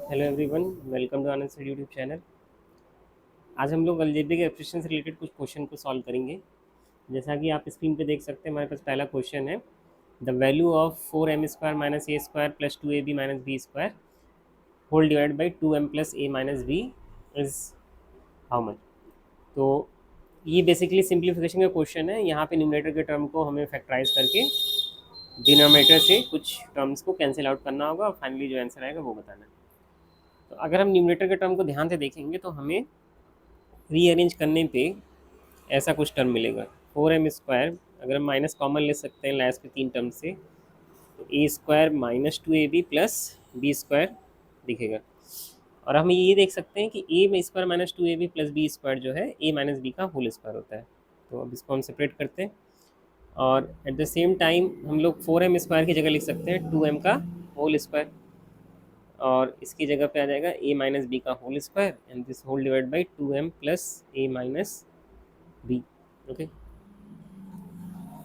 Hello everyone, welcome to Anand YouTube channel. आज हम लोग अलजेब्रिक एक्सप्रेशन से रिलेटेड कुछ क्वेश्चन को सॉल्व करेंगे। जैसा कि आप स्क्रीन पे देख सकते हैं, हमारे पास पहला क्वेश्चन है। The value of 4m² minus A square plus 2ab minus B square whole divide by 2m plus A minus B is how much. तो ये बेसिकली सिंप्लीफिकेशन का क्वेश्चन है। यहाँ पे न्यूमरेटर के टर्म को हमें फैक्टराइज करके डिनोमिनेटर से कुछ टर्म्स को कैंसिल आउट करना होगा और फाइनली जो आंसर आएगा वो बताना है। तो अगर हम न्यूमरेटर के टर्म को ध्यान से देखेंगे तो हमें रीअरेंज करने पे ऐसा कुछ टर्म मिलेगा। 4m² अगर हम माइनस कॉमन ले सकते हैं लास्ट के तीन टर्म से, तो ए square minus 2ab plus B square दिखेगा। और हम ये देख सकते हैं कि a square minus 2ab plus B square जो है ए माइनस बी का होल स्क्वायर होता है। तो अब इसको हम सेपरेट करते हैं और एट द सेम टाइम हम लोग 4m² की जगह लिख सकते हैं 2m का होल स्क्वायर, और इसकी जगह पे आ जाएगा ए माइनस बी का whole square and this whole divide by 2m plus A minus B. Okay,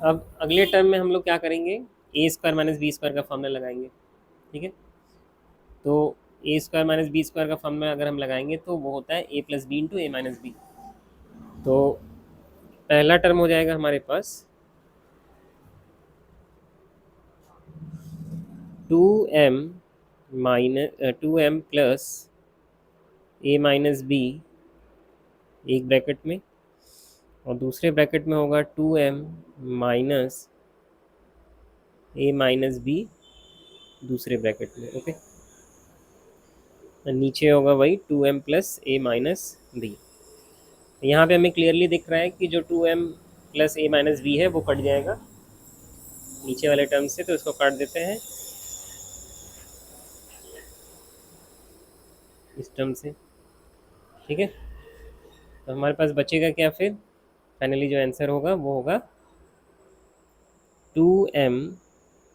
अब अगले टर्म में हम लोग क्या करेंगे, A square minus B square का फॉर्मूला लगाएंगे। ठीक है, तो ए स्क्वायर माइनस बी स्क्वायर का फॉर्मूला अगर हम लगाएंगे तो वो होता है A plus B into A minus B. तो पहला टर्म हो जाएगा हमारे पास 2m minus 2m plus A minus B एक ब्रैकेट में, और दूसरे ब्रैकेट में होगा 2m माइनस ए माइनस बी दूसरे ब्रैकेट में। ओके, नीचे होगा वही 2m plus A minus B. यहाँ पे हमें क्लियरली दिख रहा है कि जो 2m plus A minus B है वो कट जाएगा नीचे वाले टर्म से, तो इसको काट देते हैं इस टर्म से। ठीक है, तो हमारे पास बचेगा क्या फिर, फाइनली जो आंसर होगा वो होगा 2m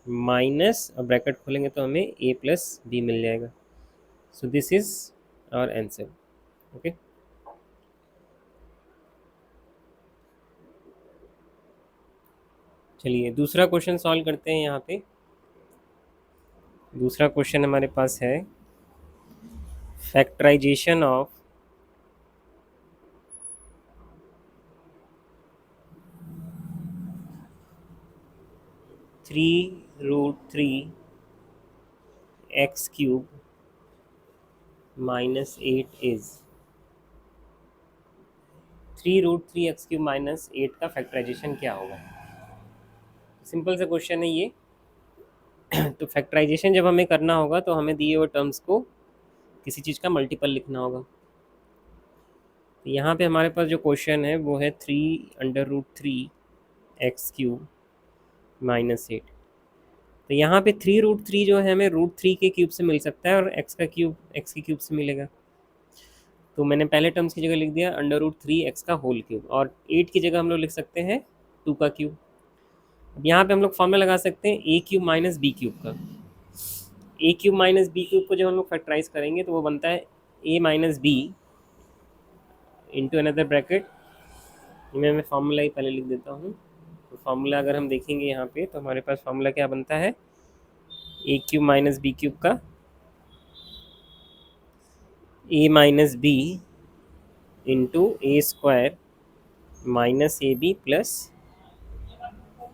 माइनस, और ब्रैकेट खोलेंगे तो हमें a प्लस बी मिल जाएगा। So this is our answer. Okay, चलिए दूसरा क्वेश्चन सॉल्व करते हैं। यहाँ पे दूसरा क्वेश्चन हमारे पास है factorisation of 3√3x³ minus 8 is. 3√3x³ minus 8 का फैक्टराइजेशन क्या होगा। सिंपल सा क्वेश्चन है ये। तो फैक्टराइजेशन जब हमें करना होगा तो हमें दिए हुए टर्म्स को किसी चीज़ का मल्टीपल लिखना होगा। तो यहाँ पे हमारे पास जो क्वेश्चन है वो है 3√3x³ माइनस 8। तो यहाँ पे 3√3 जो है हमें √3 के क्यूब से मिल सकता है और x का क्यूब x के क्यूब से मिलेगा। तो मैंने पहले टर्म्स की जगह लिख दिया √3x का होल क्यूब, और 8 की जगह हम लोग लिख सकते हैं 2 का क्यूब। अब यहाँ पे हम लोग फॉर्मूला लगा सकते हैं a³ माइनस बी क्यूब का। a³ माइनस बी क्यूब को जब हम लोग फैक्टराइज करेंगे तो वो बनता है a minus B into another bracket. मैं फार्मूला ही पहले लिख देता हूँ। तो फार्मूला अगर हम देखेंगे यहाँ पे तो हमारे पास फार्मूला क्या बनता है, a³ माइनस बी क्यूब का a minus B into A square minus A B plus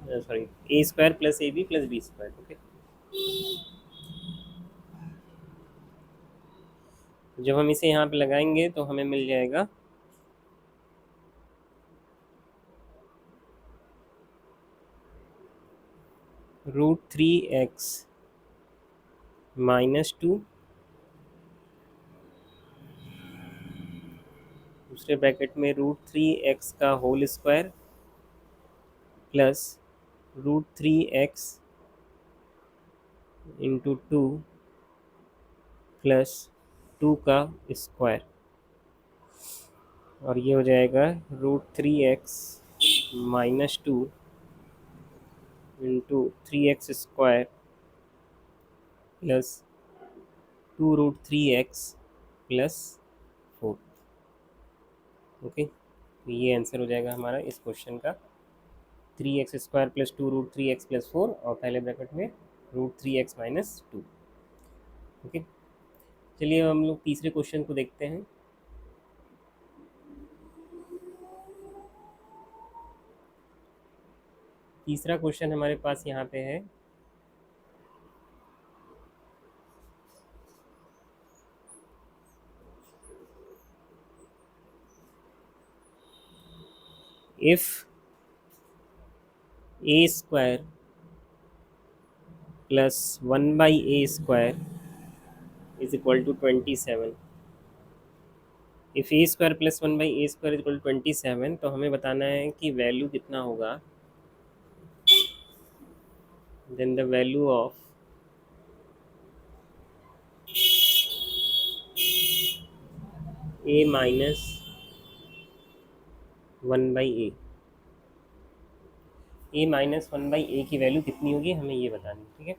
sorry A square plus A B plus B square. Okay, जब हम इसे यहाँ पे लगाएंगे तो हमें मिल जाएगा √3x माइनस 2, दूसरे ब्रैकेट में √3x का whole square plus √3x into 2 plus 2 का स्क्वायर, और ये हो जाएगा √3x minus 2 into 3x square plus 2√3x plus 4। Okay, तो ये आंसर हो जाएगा हमारा इस क्वेश्चन का, 3x² प्लस 2√3x प्लस 4, और पहले ब्रैकेट में √3x माइनस 2। ओके, चलिए अब हम लोग तीसरे क्वेश्चन को देखते हैं। तीसरा क्वेश्चन हमारे पास यहाँ पे है, if a square plus 1/a² is equal to 27। If a square plus 1/a² is equal to 27, तो हमें बताना है कि वैल्यू कितना होगा। Then the value of a minus 1/a, a minus 1/a की वैल्यू कितनी होगी हमें ये बतानी है। ठीक है,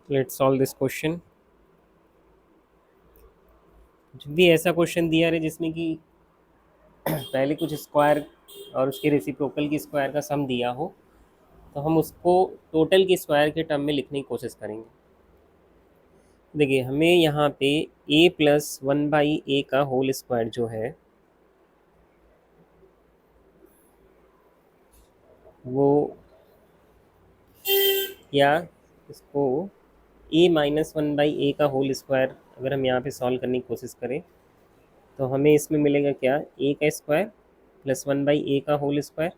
लेट्स सॉल्व दिस क्वेश्चन। जब भी ऐसा क्वेश्चन दिया रहे जिसमें कि पहले कुछ स्क्वायर और उसके रेसिप्रोकल की स्क्वायर का सम दिया हो, तो हम उसको टोटल के स्क्वायर के टर्म में लिखने की कोशिश करेंगे। देखिए हमें यहाँ पे a प्लस 1/a का होल स्क्वायर जो है वो, या इसको a माइनस 1/a का होल स्क्वायर अगर हम यहाँ पे सॉल्व करने की कोशिश करें, तो हमें इसमें मिलेगा क्या, a का स्क्वायर प्लस 1/a का whole square,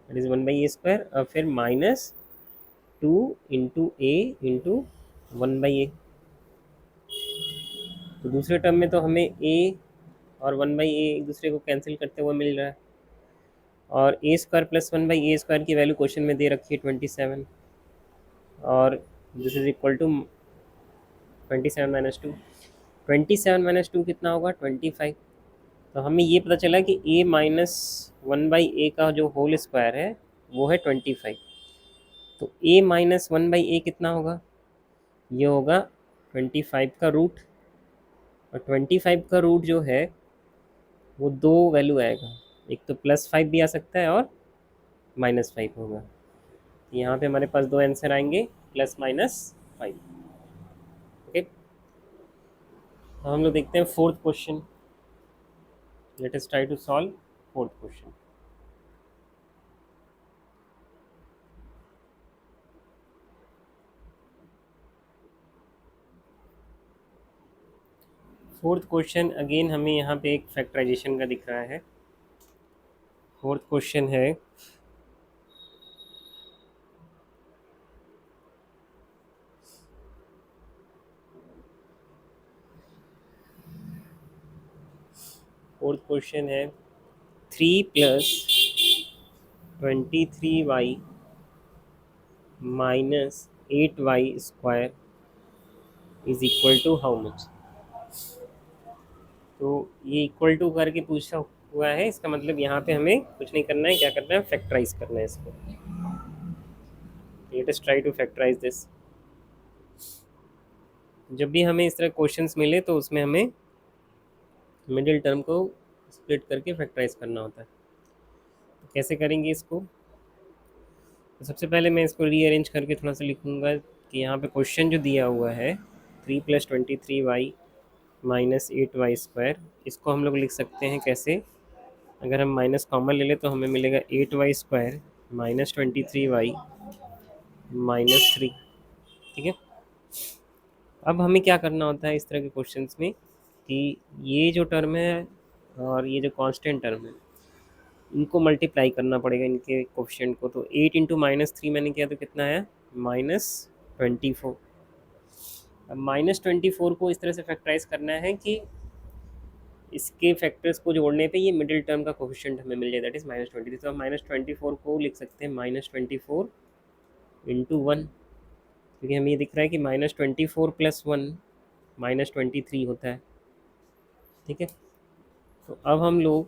that is 1/a² और फिर minus 2 into a into 1/a। तो दूसरे टर्म में तो हमें a और 1/a एक दूसरे को कैंसिल करते हुए मिल रहा है, और a² प्लस 1/a² की वैल्यू क्वेश्चन में दे रखी है 27, और this is equal to 27 minus 2। 27 minus 2 कितना होगा, 25। तो हमें ये पता चला कि a माइनस 1/a का जो होल स्क्वायर है वो है 25। तो a माइनस 1/a कितना होगा, ये होगा 25 का रूट, और 25 का रूट जो है वो दो वैल्यू आएगा, एक तो +5 भी आ सकता है और -5 होगा। यहाँ पे हमारे पास दो आंसर आएंगे, +-5। ओके, तो हम लोग देखते हैं fourth question. Let us try to solve fourth question. Fourth question again हमें यहाँ पे एक फैक्टराइजेशन का दिख रहा है। फोर्थ क्वेश्चन है, फोर्थ क्वेश्चन है 3 + 23y minus 8y² is equal to how much. तो ये इक्वल टू करके पूछा हुआ है, इसका मतलब यहाँ पे हमें कुछ नहीं करना है, क्या करना है, फैक्टराइज करना है इसको। Let us try to factorize this. जब भी हमें इस तरह क्वेश्चंस मिले तो उसमें हमें मिडिल टर्म को स्प्लिट करके फैक्टराइज करना होता है। तो कैसे करेंगे इसको, तो सबसे पहले मैं इसको रीअरेंज करके थोड़ा सा लिखूँगा कि यहाँ पे क्वेश्चन जो दिया हुआ है 3 + 23y माइनस 8y², इसको हम लोग लिख सकते हैं कैसे, अगर हम माइनस कॉमन ले लें तो हमें मिलेगा 8y² माइनस 23y माइनस 3। ठीक है, अब हमें क्या करना होता है इस तरह के क्वेश्चंस में कि ये जो टर्म है और ये जो कांस्टेंट टर्म है इनको मल्टीप्लाई करना पड़ेगा, इनके कोफिशिएंट को। तो 8 इंटू -3 मैंने किया तो कितना है, -24। अब -24 को इस तरह से फैक्टराइज करना है कि इसके फैक्टर्स को जोड़ने पे ये मिडिल टर्म का कोफिशिएंट हमें मिल जाए, दैट इज़ -23। तो हम -24 को लिख सकते हैं -24 इंटू 1, क्योंकि हमें ये दिख रहा है कि -24 + 1 -23 होता है। ठीक है, तो अब हम लोग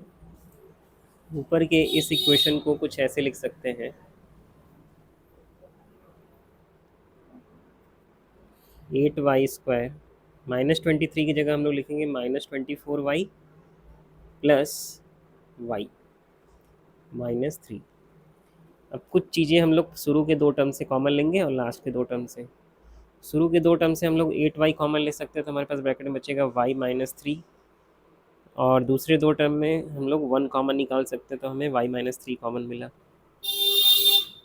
ऊपर के इस इक्वेशन को कुछ ऐसे लिख सकते हैं, 8y² -23 की जगह हम लोग लिखेंगे -24y + y -3। अब कुछ चीज़ें हम लोग शुरू के दो टर्म से कॉमन लेंगे और लास्ट के दो टर्म से। शुरू के दो टर्म से हम लोग 8y कॉमन ले सकते हैं, तो हमारे पास ब्रैकेट में बचेगा y माइनस थ्री, और दूसरे दो टर्म में हम लोग 1 कॉमन निकाल सकते हैं, तो हमें y माइनस थ्री कॉमन मिला।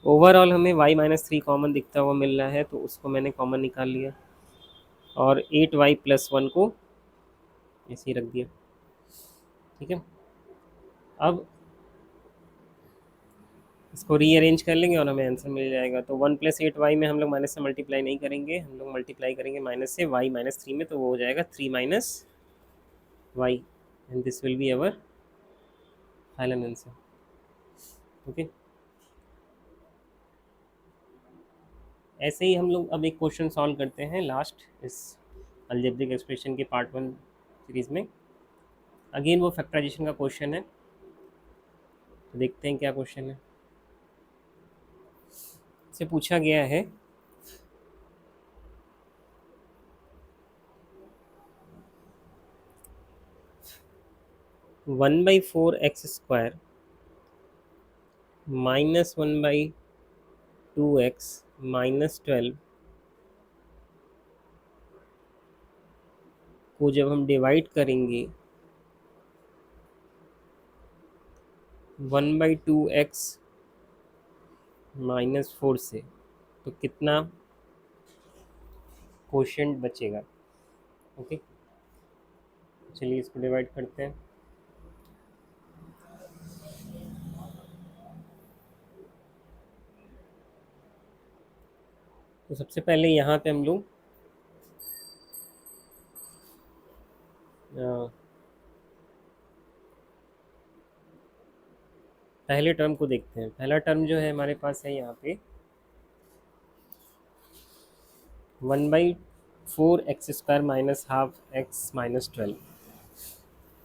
ओवरऑल हमें y माइनस थ्री कॉमन दिखता हुआ मिल रहा है, तो उसको मैंने कॉमन निकाल लिया और 8y प्लस वन को ऐसे ही रख दिया। ठीक है, अब इसको रीअरेंज कर लेंगे और हमें आंसर मिल जाएगा। तो 1 प्लस 8y में हम लोग माइनस से मल्टीप्लाई नहीं करेंगे, हम लोग मल्टीप्लाई करेंगे माइनस से y माइनस थ्री में, तो वो हो जाएगा 3 minus y, and this will be our final answer. Okay, ऐसे ही हम लोग अब एक क्वेश्चन सॉल्व करते हैं लास्ट इस अलजेब्रिक एक्सप्रेशन के पार्ट वन सीरीज़ में। अगेन वो फैक्टराइजेशन का क्वेश्चन है, तो देखते हैं क्या क्वेश्चन है। से पूछा गया है 1/4x² माइनस 1/2x माइनस 12 को जब हम डिवाइड करेंगे 1/2x माइनस 4 से, तो कितना क्वोशिएंट बचेगा। ओके, चलिए इसको डिवाइड करते हैं। तो सबसे पहले यहाँ पे हम लोग पहले टर्म को देखते हैं। पहला टर्म जो है हमारे पास है यहाँ पे 1/4x² minus half x minus 12,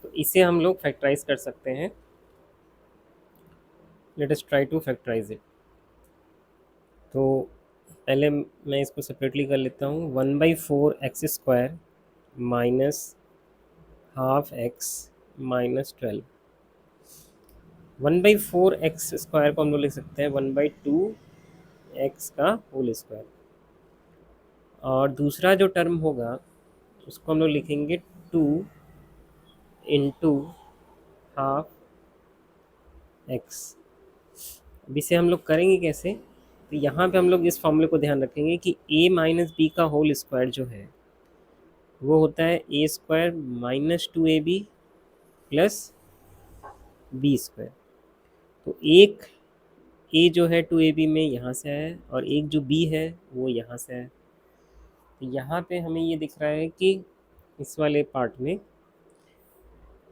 तो इसे हम लोग फैक्टराइज कर सकते हैं। Let us try to factorize it. तो पहले मैं इसको सेपरेटली कर लेता हूँ। 1/4x² minus half x minus 12, 1/4x² को हम लोग लिख सकते हैं 1/2x का होल स्क्वायर, और दूसरा जो टर्म होगा उसको हम लोग लिखेंगे 2 इंटू हाफ x। अब इसे हम लोग करेंगे कैसे, तो यहाँ पे हम लोग इस फॉर्मूले को ध्यान रखेंगे कि a माइनस बी का होल स्क्वायर जो है वो होता है a² minus 2ab plus b²। तो एक a जो है 2ab में यहाँ से है, और एक जो b है वो यहाँ से है। तो यहाँ पे हमें ये दिख रहा है कि इस वाले पार्ट में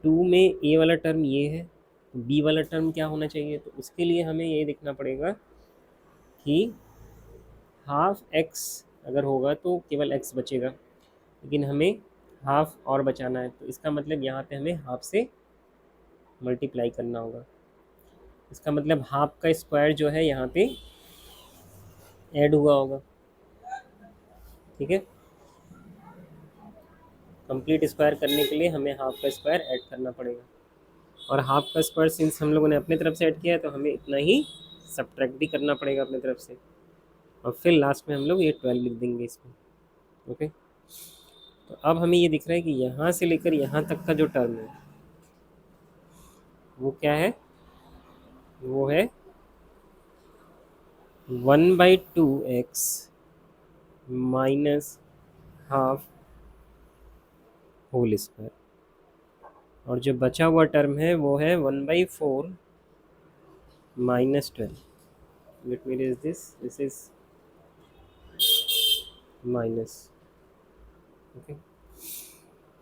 2 में a वाला टर्म ये है, तो b वाला टर्म क्या होना चाहिए, तो उसके लिए हमें ये देखना पड़ेगा कि हाफ x अगर होगा तो केवल x बचेगा, लेकिन हमें हाफ और बचाना है, तो इसका मतलब यहाँ पे हमें हाफ से मल्टीप्लाई करना होगा। इसका मतलब हाफ का स्क्वायर जो है यहाँ पे ऐड हुआ होगा। ठीक है, कंप्लीट स्क्वायर करने के लिए हमें हाफ का स्क्वायर ऐड करना पड़ेगा, और हाफ का स्क्वायर सिंस हम लोगों ने अपने तरफ से ऐड किया है तो हमें इतना ही सब्ट्रैक्ट भी करना पड़ेगा अपने तरफ से, और फिर लास्ट में हम लोग ये 12 लिख देंगे इसमें। ओके, तो अब हमें ये दिख रहा है कि यहाँ से लेकर यहाँ तक का जो टर्म है वो क्या है, वो है 1/2x minus half whole square, और जो बचा हुआ टर्म है वो है 1/4 minus 12। Let me raise this is minus. Okay,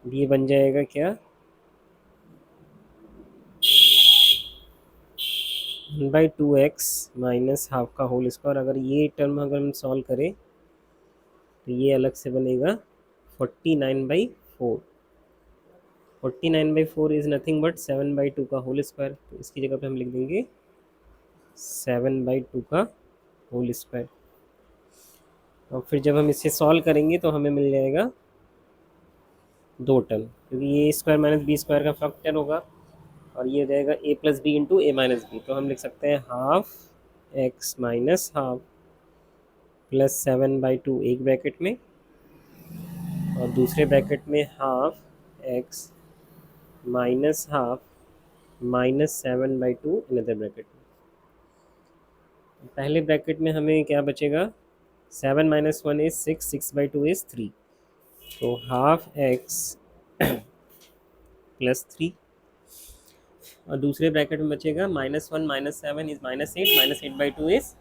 ये बन जाएगा क्या, 1/2x माइनस हाफ का होल स्क्वायर। अगर ये टर्म अगर हम सॉल्व करें तो ये अलग से बनेगा 49/4। 49/4 इज़ नथिंग बट 7/2 का होल स्क्वायर, तो इसकी जगह पे हम लिख देंगे 7/2 का होल स्क्वायर। और फिर जब हम इसे सॉल्व करेंगे तो हमें मिल जाएगा दो टर्म, क्योंकि ये स्क्वायर माइनस बी स्क्वायर का फैक्टर होगा, और ये हो जाएगा a plus B into A minus B. तो हम लिख सकते हैं half x minus half plus 7/2 एक ब्रैकेट में और दूसरे ब्रैकेट में half x minus half -7/2 another bracket में। पहले ब्रैकेट में हमें क्या बचेगा, 7 - 1 इज 6, 6/2 इज 3, तो हाफ एक्स +3। और दूसरे ब्रैकेट में बचेगा -1 - 7 इज -8, -8/2 इज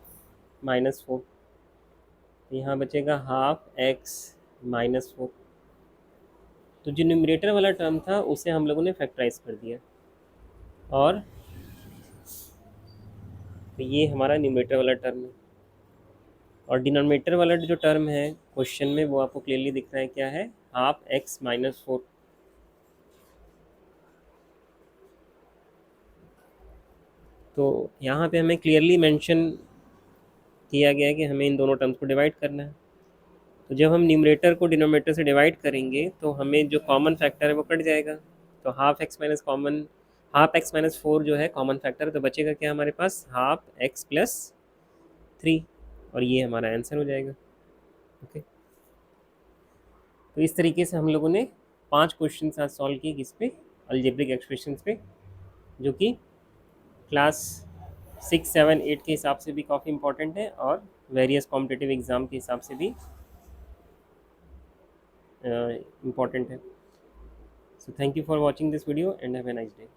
-4। यहाँ बचेगा हाफ एक्स -4। तो जो न्यूमरेटर वाला टर्म था उसे हम लोगों ने फैक्टराइज कर दिया, और तो ये हमारा न्यूमरेटर वाला टर्म है। और डिनोमिनेटर वाला जो टर्म है क्वेश्चन में वो आपको क्लियरली दिख रहा है, क्या है, हाफ एक्स -4। तो यहाँ पे हमें क्लियरली मेंशन किया गया है कि हमें इन दोनों टर्म्स को डिवाइड करना है। तो जब हम न्यूमरेटर को डिनोमिनेटर से डिवाइड करेंगे तो हमें जो कॉमन फैक्टर है वो कट जाएगा। तो हाफ एक्स माइनस 4 जो है कॉमन फैक्टर, तो बचेगा क्या हमारे पास, हाफ एक्स +3, और ये हमारा आंसर हो जाएगा। ओके, तो इस तरीके से हम लोगों ने 5 क्वेश्चन आज सॉल्व किए, किस पे, अलजेब्रिक एक्सप्रेशंस पे, जो कि क्लास 6, 7, 8 के हिसाब से भी काफ़ी इंपॉर्टेंट है, और वेरियस कॉम्पिटिटिव एग्ज़ाम के हिसाब से भी इम्पॉर्टेंट है। So thank you for watching this video and have a nice day.